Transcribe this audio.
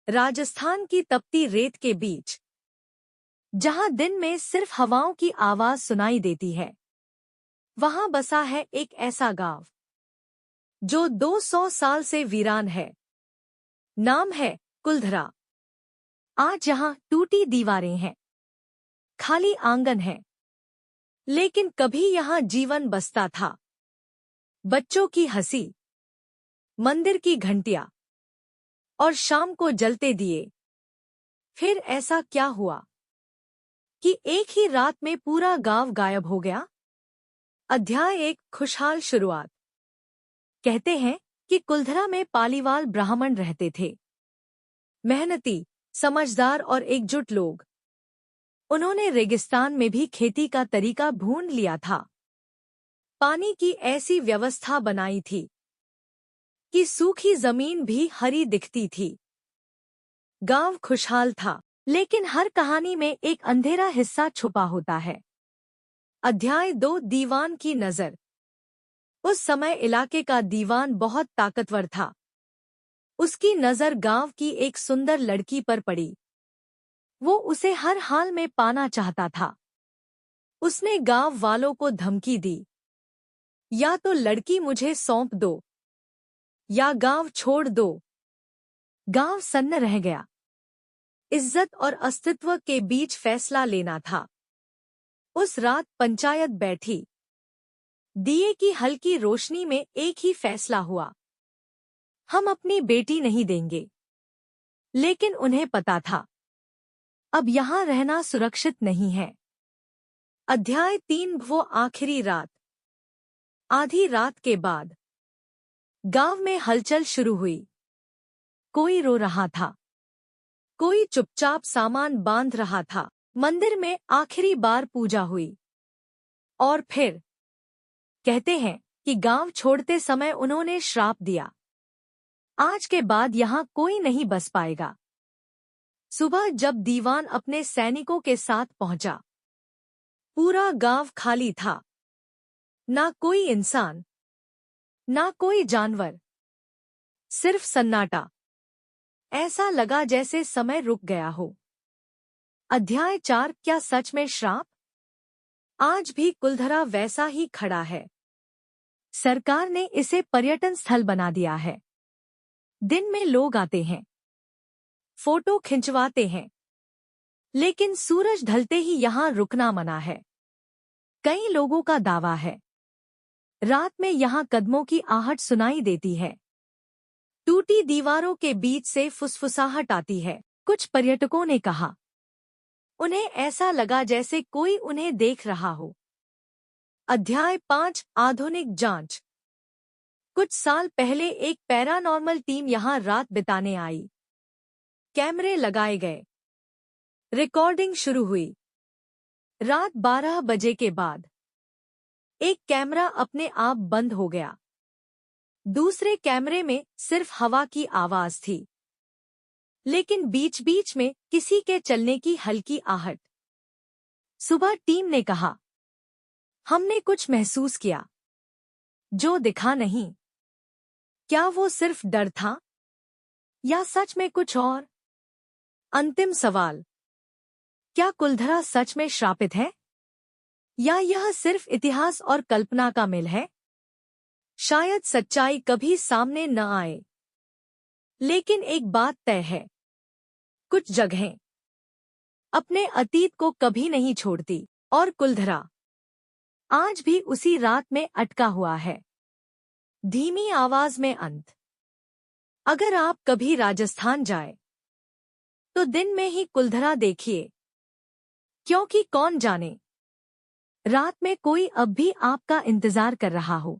राजस्थान की तपती रेत के बीच, जहां दिन में सिर्फ हवाओं की आवाज सुनाई देती है, वहां बसा है एक ऐसा गांव जो 200 साल से वीरान है। नाम है कुलधरा। आज यहाँ टूटी दीवारें हैं, खाली आंगन है, लेकिन कभी यहाँ जीवन बसता था। बच्चों की हंसी, मंदिर की घंटियां और शाम को जलते दिए। फिर ऐसा क्या हुआ कि एक ही रात में पूरा गांव गायब हो गया? अध्याय 1, खुशहाल शुरुआत। कहते हैं कि कुलधरा में पालीवाल ब्राह्मण रहते थे। मेहनती, समझदार और एकजुट लोग। उन्होंने रेगिस्तान में भी खेती का तरीका ढूंढ लिया था। पानी की ऐसी व्यवस्था बनाई थी कि सूखी जमीन भी हरी दिखती थी। गांव खुशहाल था, लेकिन हर कहानी में एक अंधेरा हिस्सा छुपा होता है। अध्याय 2, दीवान की नजर। उस समय इलाके का दीवान बहुत ताकतवर था। उसकी नजर गांव की एक सुंदर लड़की पर पड़ी। वो उसे हर हाल में पाना चाहता था। उसने गांव वालों को धमकी दी, या तो लड़की मुझे सौंप दो या गांव छोड़ दो। गांव सन्न रह गया। इज्जत और अस्तित्व के बीच फैसला लेना था। उस रात पंचायत बैठी। दिए की हल्की रोशनी में एक ही फैसला हुआ, हम अपनी बेटी नहीं देंगे। लेकिन उन्हें पता था, अब यहां रहना सुरक्षित नहीं है। अध्याय 3, वो आखिरी रात। आधी रात के बाद गांव में हलचल शुरू हुई। कोई रो रहा था, कोई चुपचाप सामान बांध रहा था। मंदिर में आखिरी बार पूजा हुई। और फिर कहते हैं कि गांव छोड़ते समय उन्होंने श्राप दिया, आज के बाद यहां कोई नहीं बस पाएगा। सुबह जब दीवान अपने सैनिकों के साथ पहुंचा, पूरा गांव खाली था। ना कोई इंसान, ना कोई जानवर, सिर्फ सन्नाटा। ऐसा लगा जैसे समय रुक गया हो। अध्याय 4, क्या सच में श्राप? आज भी कुलधरा वैसा ही खड़ा है। सरकार ने इसे पर्यटन स्थल बना दिया है। दिन में लोग आते हैं, फोटो खिंचवाते हैं, लेकिन सूरज ढलते ही यहां रुकना मना है। कई लोगों का दावा है, रात में यहां कदमों की आहट सुनाई देती है। टूटी दीवारों के बीच से फुसफुसाहट आती है। कुछ पर्यटकों ने कहा, उन्हें ऐसा लगा जैसे कोई उन्हें देख रहा हो। अध्याय 5, आधुनिक जांच। कुछ साल पहले एक पैरानॉर्मल टीम यहां रात बिताने आई। कैमरे लगाए गए, रिकॉर्डिंग शुरू हुई। रात 12 बजे के बाद एक कैमरा अपने आप बंद हो गया। दूसरे कैमरे में सिर्फ हवा की आवाज थी, लेकिन बीच बीच में किसी के चलने की हल्की आहट। सुबह टीम ने कहा, हमने कुछ महसूस किया, जो दिखा नहीं। क्या वो सिर्फ डर था या सच में कुछ और? अंतिम सवाल, क्या कुलधरा सच में श्रापित है या यह सिर्फ इतिहास और कल्पना का मेल है? शायद सच्चाई कभी सामने न आए, लेकिन एक बात तय है, कुछ जगहें अपने अतीत को कभी नहीं छोड़ती, और कुलधरा आज भी उसी रात में अटका हुआ है। धीमी आवाज में अंत। अगर आप कभी राजस्थान जाए तो दिन में ही कुलधरा देखिए, क्योंकि कौन जाने रात में कोई अब भी आपका इंतजार कर रहा हो।